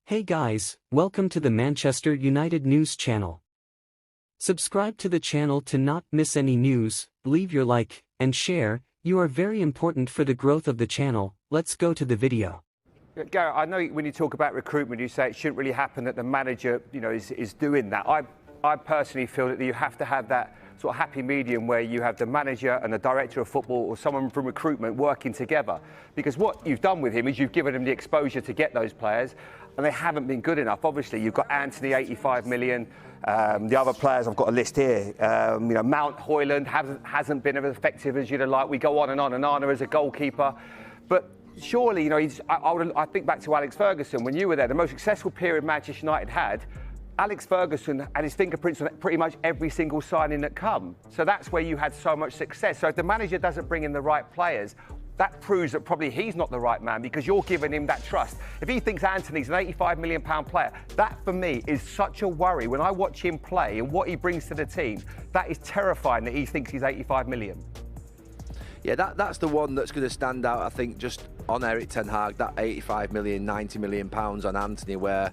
Hey guys, welcome to the Manchester United News channel. Subscribe to the channel to not miss any news, leave your like, and share, you are very important for the growth of the channel. Let's go to the video. Gareth, I know when you talk about recruitment, you say it shouldn't really happen that the manager, is doing that. I personally feel that you have to have that sort of happy medium where you have the manager and the director of football or someone from recruitment working together. Because what you've done with him is you've given him the exposure to get those players, and they haven't been good enough. Obviously, you've got Anthony, 85 million. The other players, I've got a list here. Mount Hoyland hasn't been as effective as you'd have liked. We go on and Anna as a goalkeeper. But surely, I think back to Alex Ferguson. When you were there, the most successful period Manchester United had, Alex Ferguson had his fingerprints on pretty much every single signing that come. So that's where you had so much success. So if the manager doesn't bring in the right players, that proves that probably he's not the right man because you're giving him that trust. If he thinks Anthony's an £85 million player, that for me is such a worry. When I watch him play and what he brings to the team, that is terrifying that he thinks he's 85 million. Yeah, that's the one that's going to stand out, I think, just on Erik Ten Hag, that 85 million, 90 million pounds on Anthony, where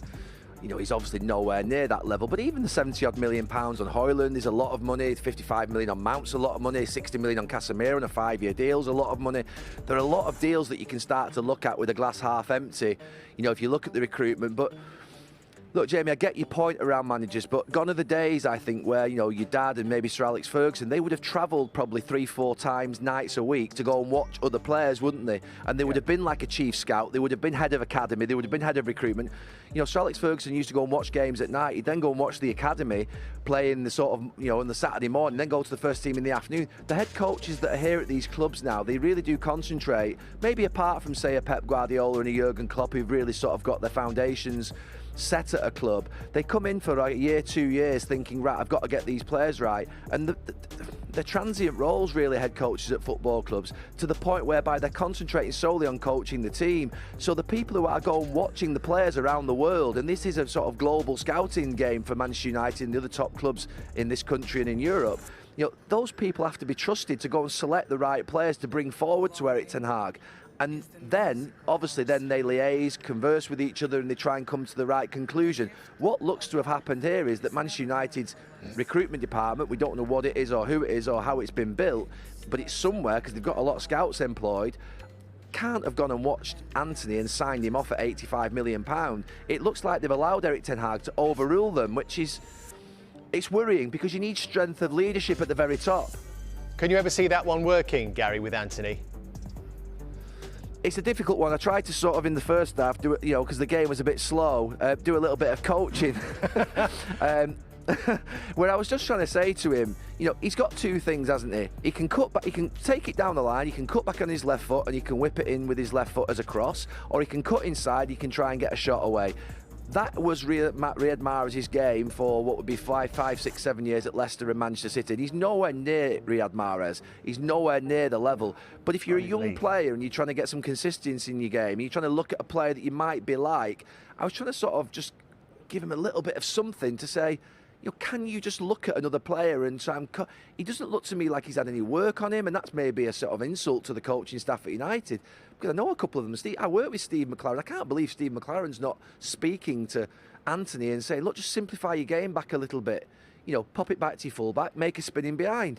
he's obviously nowhere near that level. But even the 70-odd million pounds on Hoyland is a lot of money. 55 million on Mount's a lot of money. 60 million on Casemiro on a 5-year deal is a lot of money. There are a lot of deals that you can start to look at with a glass half empty, if you look at the recruitment. But look, Jamie, I get your point around managers, but gone are the days, I think, where, your dad and maybe Sir Alex Ferguson, they would have travelled probably 3-4 times, nights a week to go and watch other players, wouldn't they? And they would have been like a chief scout, they would have been head of academy, they would have been head of recruitment. Sir Alex Ferguson used to go and watch games at night, he'd then go and watch the academy, play in the sort of, on the Saturday morning, then go to the first team in the afternoon. The head coaches that are here at these clubs now, they really do concentrate, maybe apart from, say, a Pep Guardiola and a Jurgen Klopp, who've really sort of got their foundations set at a club. They come in for a year, 2 years thinking, right, I've got to get these players right. And the transient roles, really, head coaches at football clubs, to the point whereby they're concentrating solely on coaching the team. So the people who are going watching the players around the world, and this is a sort of global scouting game for Manchester United and the other top clubs in this country and in Europe, those people have to be trusted to go and select the right players to bring forward to Erik Ten Hag. And then, obviously, they liaise, converse with each other, and they try and come to the right conclusion. What looks to have happened here is that Manchester United's recruitment department, we don't know what it is or who it is or how it's been built, but it's somewhere, because they've got a lot of scouts employed, can't have gone and watched Anthony and signed him off at £85 million. It looks like they've allowed Erik Ten Hag to overrule them, which is, it's worrying, because you need strength of leadership at the very top. Can you ever see that one working, Gary, with Anthony? It's a difficult one. I tried to sort of in the first half do it, because the game was a bit slow, do a little bit of coaching. Where I was just trying to say to him, he's got two things, hasn't he? He can cut back, he can take it down the line, he can cut back on his left foot and he can whip it in with his left foot as a cross, or he can cut inside, he can try and get a shot away. That was Riyad Mahrez' game for what would be 5, 6, 7 years at Leicester and Manchester City. And he's nowhere near Riyad Mahrez. He's nowhere near the level. But if you're a young player and you're trying to get some consistency in your game, and you're trying to look at a player that you might be like, I was trying to sort of just give him a little bit of something to say, can you just look at another player and try and cut? He doesn't look to me like he's had any work on him, and that's maybe a sort of insult to the coaching staff at United. Because I know a couple of them. I work with Steve McLaren. I can't believe Steve McLaren's not speaking to Anthony and saying, look, just simplify your game back a little bit. Pop it back to your full-back, make a spinning behind.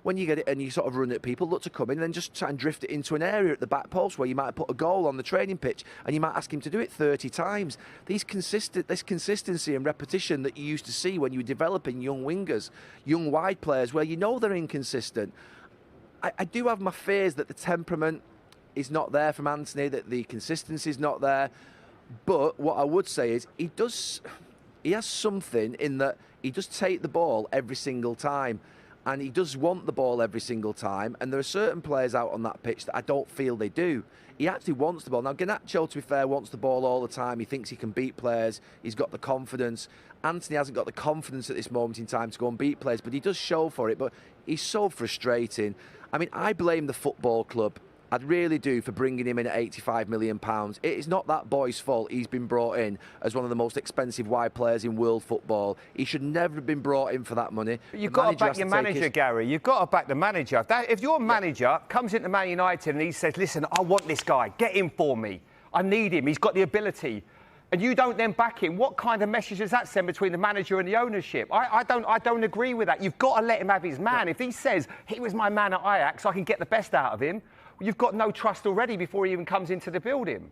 When you get it and you sort of run at people, look to come in and then just try and drift it into an area at the back post where you might put a goal on the training pitch and you might ask him to do it 30 times. This consistency and repetition that you used to see when you were developing young wingers, young wide players, where they're inconsistent. I do have my fears that the temperament is not there from Anthony, that the consistency is not there. But what I would say is he has something in that he does take the ball every single time, and he does want the ball every single time, and there are certain players out on that pitch that I don't feel they do. He actually wants the ball. Now, Garnacho, to be fair, wants the ball all the time. He thinks he can beat players. He's got the confidence. Anthony hasn't got the confidence at this moment in time to go and beat players, but he does show for it. But he's so frustrating. I mean, I blame the football club. I really do, for bringing him in at £85 million. It is not that boy's fault he's been brought in as one of the most expensive wide players in world football. He should never have been brought in for that money. But you've got to back your manager, Gary. You've got to back the manager. If your manager comes into Man United and he says, listen, I want this guy, get him for me. I need him. He's got the ability. and you don't then back him, what kind of message does that send between the manager and the ownership? I don't agree with that. You've got to let him have his man. If he says, he was my man at Ajax, I can get the best out of him, well, you've got no trust already before he even comes into the building.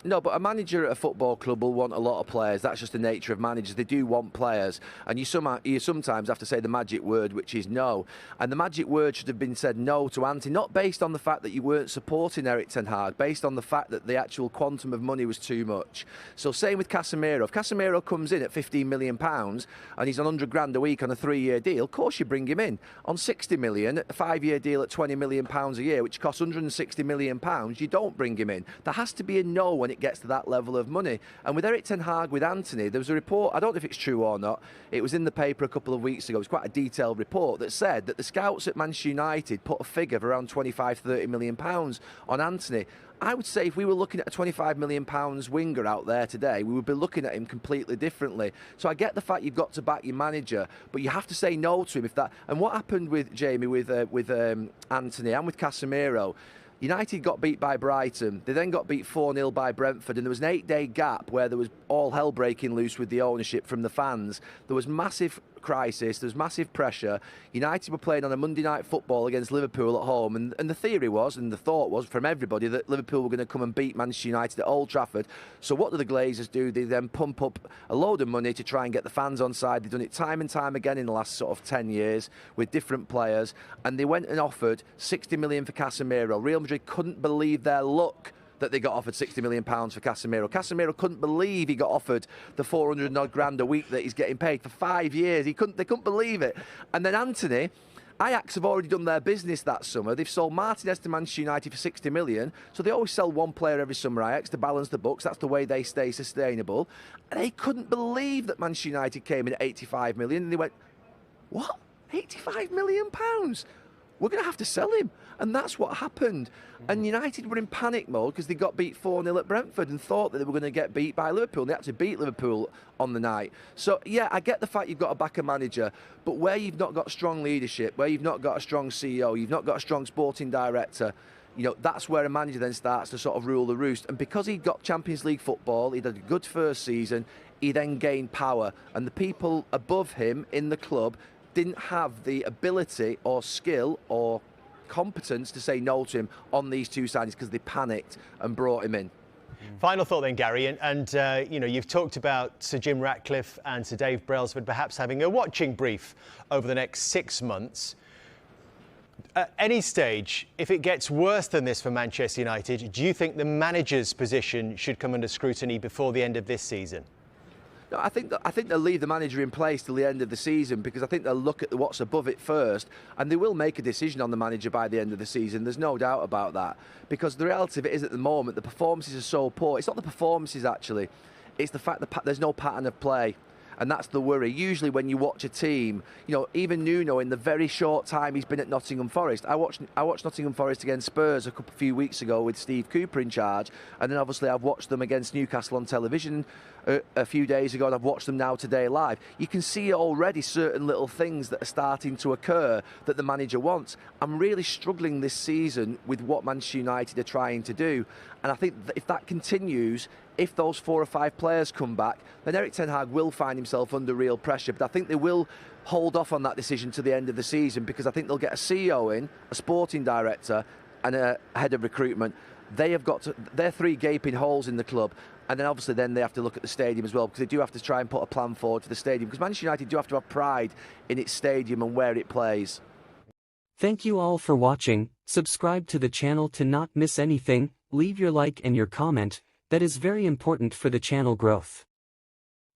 No, but a manager at a football club will want a lot of players. That's just the nature of managers. They do want players. And you sometimes have to say the magic word, which is no. And the magic word should have been said no to Anthony, not based on the fact that you weren't supporting Erik ten Hag, based on the fact that the actual quantum of money was too much. So same with Casemiro. If Casemiro comes in at £15 million and he's on 100 grand a week on a 3-year deal, of course you bring him in. On 60 million, a 5-year deal at £20 million a year, which costs £160 million, you don't bring him in. There has to be a no when it gets to that level of money. And with Erik ten Hag, with Anthony, there was a report, I don't know if it's true or not, it was in the paper a couple of weeks ago, it was quite a detailed report that said that the scouts at Manchester United put a figure of around £25–30 million on Anthony. I would say if we were looking at a £25 million winger out there today, we would be looking at him completely differently. So I get the fact you've got to back your manager, but you have to say no to him if that. And what happened with Jamie, with Anthony and with Casemiro, United got beat by Brighton, they then got beat 4-0 by Brentford, and there was an 8-day gap where there was all hell breaking loose with the ownership from the fans. There was massive crisis, there was massive pressure. United were playing on a Monday night football against Liverpool at home, and the theory was, and the thought was from everybody, that Liverpool were going to come and beat Manchester United at Old Trafford. So what do the Glazers do? They then pump up a load of money to try and get the fans on side. They've done it time and time again in the last sort of 10 years with different players, and they went and offered 60 million for Casemiro. Real Madrid couldn't believe their luck that they got offered £60 million for Casemiro. Casemiro couldn't believe he got offered the 400 odd grand a week that he's getting paid for 5 years. They couldn't believe it. And then Anthony, Ajax have already done their business that summer. They've sold Martinez to Manchester United for 60 million. So they always sell one player every summer, Ajax, to balance the books. That's the way they stay sustainable. And they couldn't believe that Manchester United came in at 85 million. And they went, what? £85 million? We're going to have to sell him. And that's what happened. And United were in panic mode because they got beat 4-0 at Brentford and thought that they were going to get beat by Liverpool. And they had to beat Liverpool on the night. So, yeah, I get the fact you've got to back a manager, but where you've not got strong leadership, where you've not got a strong CEO, you've not got a strong sporting director, you know, that's where a manager then starts to sort of rule the roost. And because he got Champions League football, he did a good first season, he then gained power. And the people above him in the club didn't have the ability or skill or competence to say no to him on these two signings because they panicked and brought him in. Final thought then, Gary, and you know, you've talked about Sir Jim Ratcliffe and Sir Dave Brailsford perhaps having a watching brief over the next 6 months. At any stage, if it gets worse than this for Manchester United, do you think the manager's position should come under scrutiny before the end of this season? No, I think they'll leave the manager in place till the end of the season because I think they'll look at what's above it first and they will make a decision on the manager by the end of the season. There's no doubt about that because the reality of it is at the moment the performances are so poor. It's not the performances actually, it's the fact that there's no pattern of play. And that's the worry. Usually when you watch a team, you know, even Nuno in the very short time he's been at Nottingham Forest. I watched Nottingham Forest against Spurs a few weeks ago with Steve Cooper in charge. And then obviously I've watched them against Newcastle on television a few days ago and I've watched them now today live. You can see already certain little things that are starting to occur that the manager wants. I'm really struggling this season with what Manchester United are trying to do. And I think that if that continues, if those 4 or 5 players come back, then Erik ten Hag will find himself under real pressure. But I think they will hold off on that decision to the end of the season because I think they'll get a CEO in, a sporting director and a head of recruitment. They're 3 gaping holes in the club. And then obviously then they have to look at the stadium as well because they do have to try and put a plan forward for the stadium because Manchester United do have to have pride in its stadium and where it plays. Thank you all for watching. Subscribe to the channel to not miss anything. Leave your like and your comment. That is very important for the channel growth.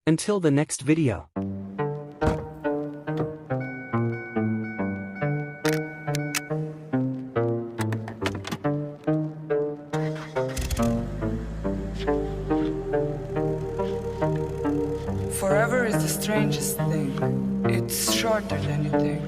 Until the next video. Forever is the strangest thing. It's shorter than you think.